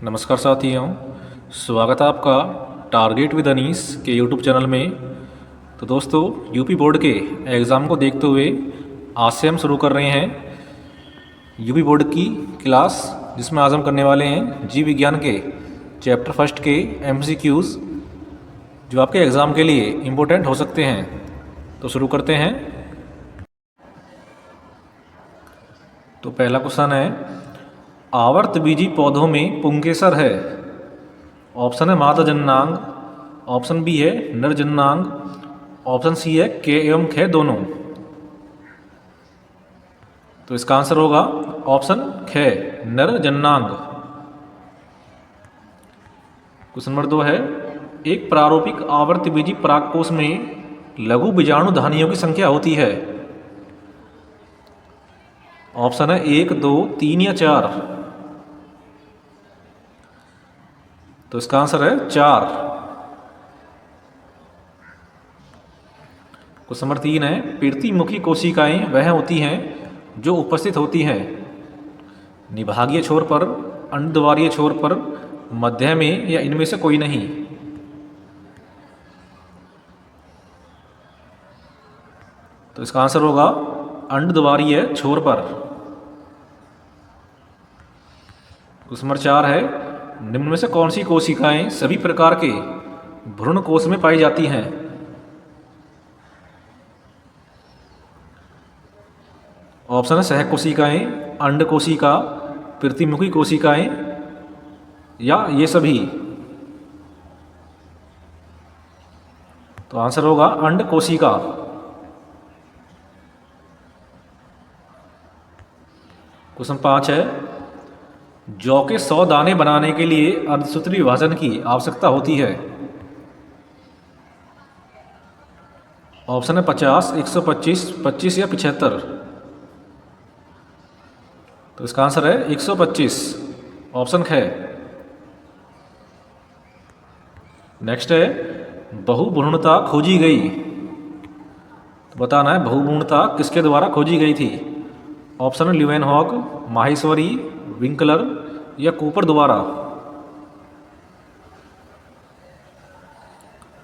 नमस्कार साथियों, स्वागत है आपका टारगेट विद अनीस के यूट्यूब चैनल में। तो दोस्तों, यूपी बोर्ड के एग्ज़ाम को देखते हुए आज से हम शुरू कर रहे हैं यूपी बोर्ड की क्लास, जिसमें आज हम करने वाले हैं जीव विज्ञान के चैप्टर फर्स्ट के एमसीक्यूज़, जो आपके एग्ज़ाम के लिए इम्पोर्टेंट हो सकते हैं। तो शुरू करते हैं। तो पहला क्वेश्चन है, आवर्तबीजी पौधों में पुंकेसर है। ऑप्शन है मादा जननांग, ऑप्शन बी है नर जननांग, ऑप्शन सी है के एवं ख दोनों। तो इसका आंसर होगा ऑप्शन ख, नर जननांग। क्वेश्चन नंबर 2 है, एक प्रारूपिक आवर्तबीजी परागकोश में लघु बीजाणु धानियों की संख्या होती है। ऑप्शन है 1, 2, 3 या 4। तो इसका आंसर है 4। क्वेश्चन नंबर 3 है, प्रतिमुखी कोशिकाएं वह होती हैं जो उपस्थित होती हैं निभागीय छोर पर, अंडद्वारीय छोर पर, मध्य में या इनमें से कोई नहीं। तो इसका आंसर होगा अंडद्वारीय छोर पर। क्वेश्चन नंबर 4 है, निम्न में से कौन सी कोशिकाएं सभी प्रकार के भ्रूण कोश में पाई जाती हैं। ऑप्शन है सह कोशिकाएं, अंड कोशिका, प्रतिमुखी कोशिकाएं या ये सभी। तो आंसर होगा अंड कोशिका। क्वेश्चन 5 है, जौ के 100 दाने बनाने के लिए अर्धसूत्री विभाजन की आवश्यकता होती है। ऑप्शन है 50, 125, 25 या 75। तो इसका आंसर है 125, ऑप्शन है। नेक्स्ट है, बहुभ्रूणता खोजी गई। तो बताना है बहुभ्रूणता किसके द्वारा खोजी गई थी। ऑप्शन है ल्यूवेनहॉक, माहेश्वरी, विंकलर या कूपर द्वारा।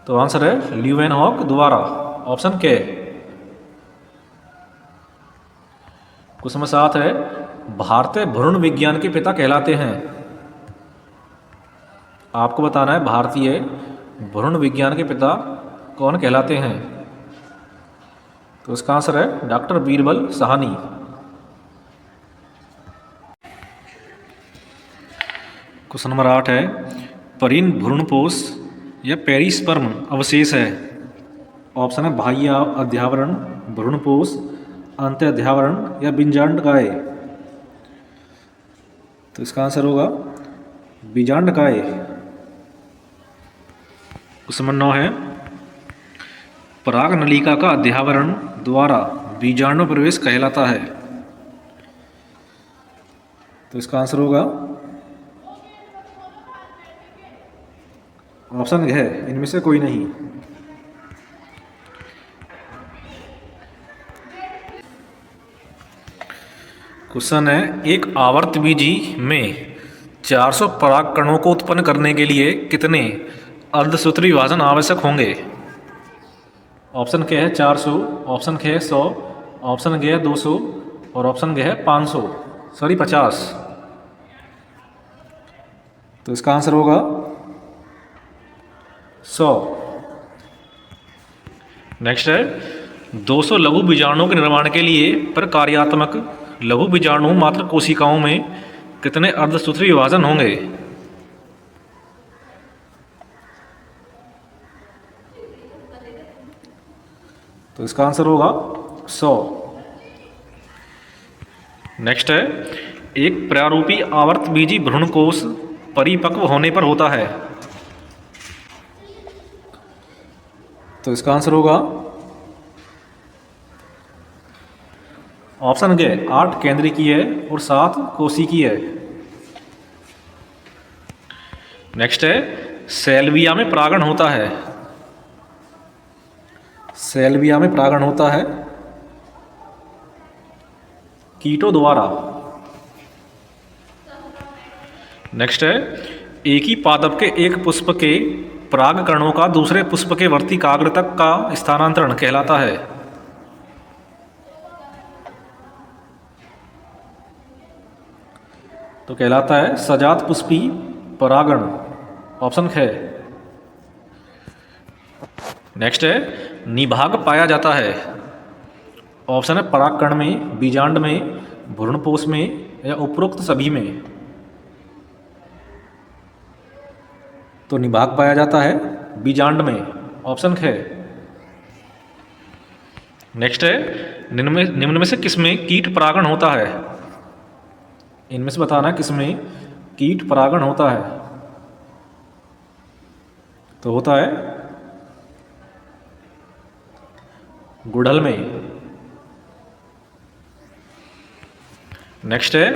तो आंसर है ल्यूवेनहॉक द्वारा, ऑप्शन के। क्वेश्चन नंबर 7 है, भारतीय भ्रूण विज्ञान के पिता कहलाते हैं। आपको बताना है भारतीय भ्रूण विज्ञान के पिता कौन कहलाते हैं। तो इसका आंसर है doctor Birbal Sahni. Question number 8 है, परिन भ्रूणपोष या पेरिस्पर्म अवशेष है। ऑप्शन है बाह्य अध्यावरण, भ्रूणपोष, अंत्य अध्यावरण या बीजांडकाय। तो इसका आंसर होगा बीजांडकाय। क्वेश्चन नंबर 9 है, पराग नलिका का अध्यावरण द्वारा बीजाणु प्रवेश कहलाता है। तो इसका आंसर होगा ऑप्शन है इनमें से कोई नहीं। क्वेश्चन है, एक आवर्तबीजी में 400 पराग कणों को उत्पन्न करने के लिए कितने अर्धसूत्री विभाजन आवश्यक होंगे। ऑप्शन के है 400, ऑप्शन के है 100, ऑप्शन के है 200 और ऑप्शन के है 50। तो इसका आंसर होगा 100। नेक्स्ट है, 200 लघु बीजाणुओं के निर्माण के लिए प्रकार्यात्मक लघु बीजाणु मात्र कोशिकाओं में कितने अर्धसूत्री विभाजन होंगे। तो इसका आंसर होगा 100। नेक्स्ट है, एक प्रारूपी आवर्तबीजी भ्रूणकोश परिपक्व होने पर होता है। तो इसका आंसर होगा ऑप्शन के 8 केंद्रीय और 7 कोशिकीय। नेक्स्ट है, सैल्विया में परागण होता है। सैल्विया में परागण होता है कीटों द्वारा। नेक्स्ट है, एक ही पादप के एक पुष्प के परागकणों का दूसरे पुष्प के वर्तिकाग्र तक का स्थानांतरण कहलाता है। तो कहलाता है सजात पुष्पी परागण, ऑप्शन है। नेक्स्ट है, निभाग पाया जाता है। ऑप्शन है परागकण में, बीजांड में, भ्रूणपोष में या उपरोक्त सभी में। तो निभाग पाया जाता है बीजांड में, ऑप्शन है। नेक्स्ट है, निम्न में से किसमें कीट परागण होता है? इनमें से बताना किसमें कीट परागण होता है। तो होता है गुड़हल में। नेक्स्ट है,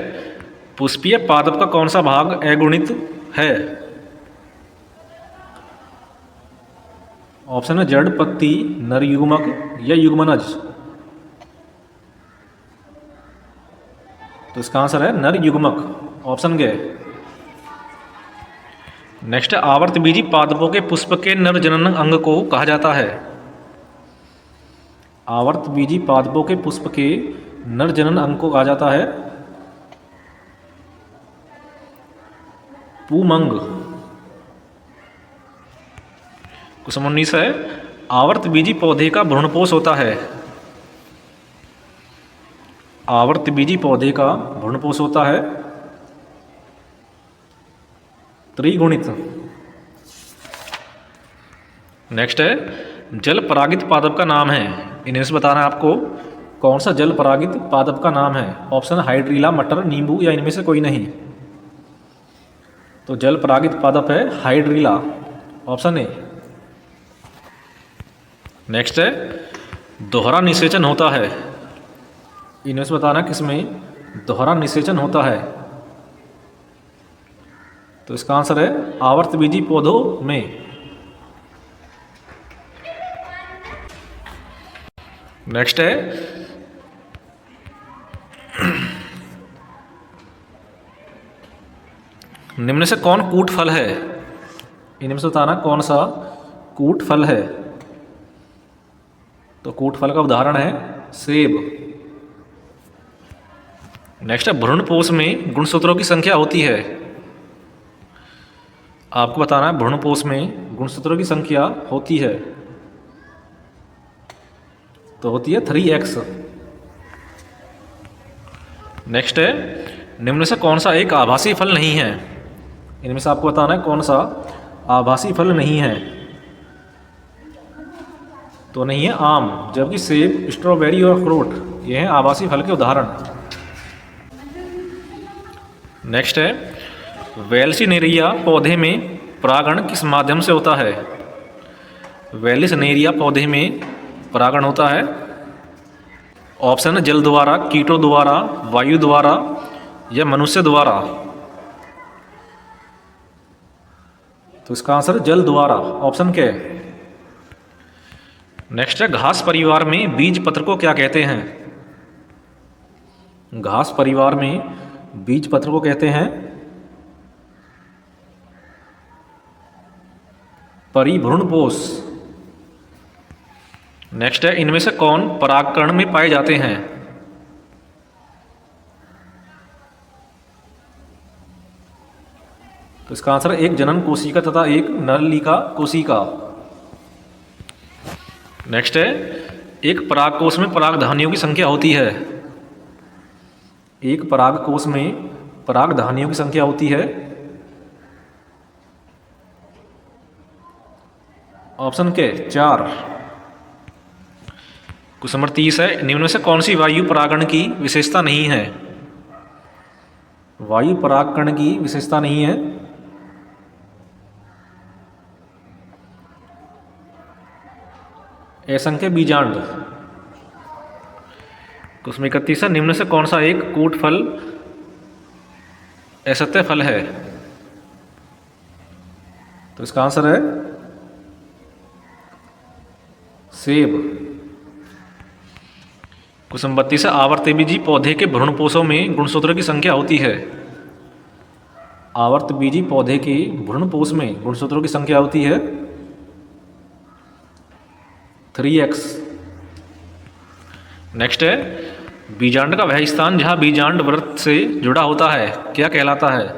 पुष्पीय पादप का कौन सा भाग अगुणित है? ऑप्शन है जड़, पत्ती, नर युग्मक या युग्मनज। तो इसका आंसर है नर युग्मक, ऑप्शन गे। नेक्स्ट है, आवर्तबीजी पादपों के पुष्प के नर जनन अंग को कहा जाता है। आवर्तबीजी पादपों के पुष्प के नर जनन अंग को कहा जाता है पुमंग। क्वेश्चन 19 है, आवर्तबीजी पौधे का भ्रूणपोष होता है। आवर्तबीजी पौधे का भ्रूणपोष होता है त्रिगुणित। नेक्स्ट है, जल परागित पादप का नाम है। इन्हें से बताना है आपको कौन सा जल परागित पादप का नाम है। ऑप्शन हाइड्रीला, मटर, नींबू या इनमें से कोई नहीं। तो जल परागित पादप है हाइड्रीला, ऑप्शन ए। नेक्स्ट है, दोहरा निषेचन होता है। इनमें से बताना किसमें दोहरा निषेचन होता है। तो इसका आंसर है आवर्तबीजी पौधों में। नेक्स्ट है, निम्न से कौन कूट फल है? इनमें से बताना कौन सा कूट फल है। तो कूट फल का उदाहरण है सेब। नेक्स्ट है, भ्रूणपोष में गुणसूत्रों की संख्या होती है। आपको बताना है भ्रूणपोष में गुणसूत्रों की संख्या होती है। तो होती है 3x। नेक्स्ट है, निम्न से कौन सा एक आभासी फल नहीं है। इनमें से आपको बताना है कौन सा आभासी फल नहीं है। तो नहीं है आम, जबकि सेब, स्ट्रॉबेरी और अखरोट ये हैं आभासी फल के उदाहरण। नेक्स्ट है, वेल्सिनेरिया पौधे में परागण किस माध्यम से होता है? वेल्सिनेरिया पौधे में परागण होता है, ऑप्शन है जल द्वारा, कीटों द्वारा, वायु द्वारा या मनुष्य द्वारा। तो इसका आंसर है जल द्वारा, ऑप्शन क्या है। नेक्स्ट है, घास परिवार में बीज पत्र को क्या कहते हैं? घास परिवार में बीज पत्र को कहते हैं परिभ्रूणपोष। नेक्स्ट है, इनमें से कौन परागकण में पाए जाते हैं? तो इसका आंसर है एक जनन कोशिका तथा एक नलिका कोशिका। नेक्स्ट है, एक परागकोश में परागधानियों की संख्या होती है। एक परागकोश में परागधानियों की संख्या होती है, ऑप्शन के 4। क्वेश्चन नंबर 30 है, निम्न में से कौन सी वायु परागण की विशेषता नहीं है? वायु परागकण की विशेषता नहीं है, असंख्य बीजांड। क्वेश्चन 31 है, निम्न से कौन सा एक कूट फल असत्य फल है? तो इसका आंसर है सेब। क्वेश्चन 32 है, आवर्तबीजी पौधे के भ्रूणपोषों में गुणसूत्रों की संख्या होती है। आवर्तबीजी पौधे के भ्रूणपोष में गुणसूत्रों की संख्या होती है 3x। नेक्स्ट है बीजांड का वह स्थान जहाँ बीजांड वृत्त से जुड़ा होता है क्या कहलाता है?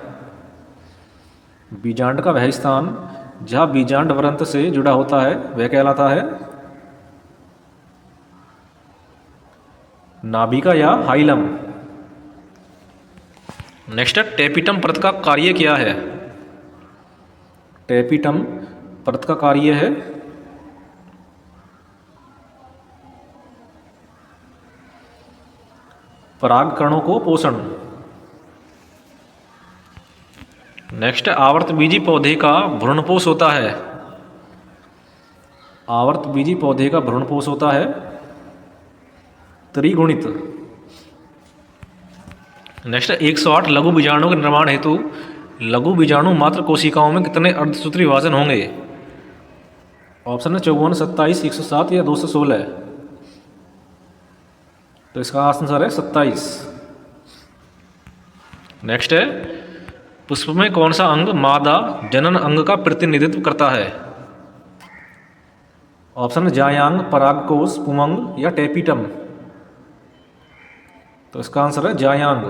बीजांड का वह स्थान जहाँ बीजांड वृत्त से जुड़ा होता है वह कहलाता है नाभिका या हाइलम। नेक्स्ट है टेपिटम परत का कार्य क्या है? टेपिटम परत का कार्य है परागकणों को पोषण। नेक्स्ट आवर्तबीजी पौधे का भ्रूणपोष होता है। आवर्तबीजी पौधे का भ्रूणपोष होता है त्रिगुणित। नेक्स्ट 108 लघु बीजाणुओं के निर्माण हेतु लघु बीजाणु मात्र कोशिकाओं में कितने अर्धसूत्री विभाजन होंगे? ऑप्शन है 54, 27, 107 या 216। तो इसका आंसर है 27। नेक्स्ट है पुष्प में कौन सा अंग मादा जनन अंग का प्रतिनिधित्व करता है? ऑप्शन जायांग, परागकोश, पुमंग या टेपिटम। तो इसका आंसर है जायांग।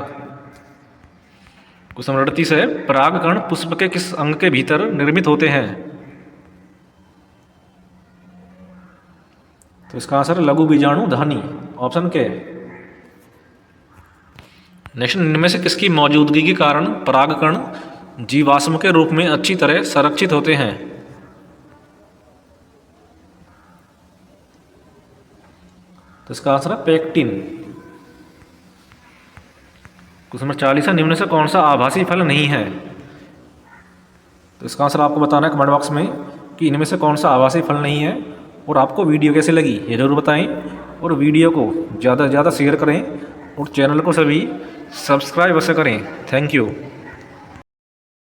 क्वेश्चन नंबर 38 है परागकण पुष्प के किस अंग के भीतर निर्मित होते हैं? तो इसका आंसर है लघु बीजाणु धानी, ऑप्शन के। नेक्स्ट इनमें से किसकी मौजूदगी के कारण परागकण जीवाश्म के रूप में अच्छी तरह संरक्षित होते हैं? तो इसका आंसर है पेक्टिन। क्वेश्चन नंबर 40 है निम्न से कौन सा आभासी फल नहीं है? तो इसका आंसर आपको बताना है कमेंट बॉक्स में कि इनमें से कौन सा आभासी फल नहीं है। और आपको वीडियो कैसे लगी ये जरूर बताएं और वीडियो को ज़्यादा से ज़्यादा शेयर करें और चैनल को सभी सब्सक्राइब अवश्य करें। Thank you.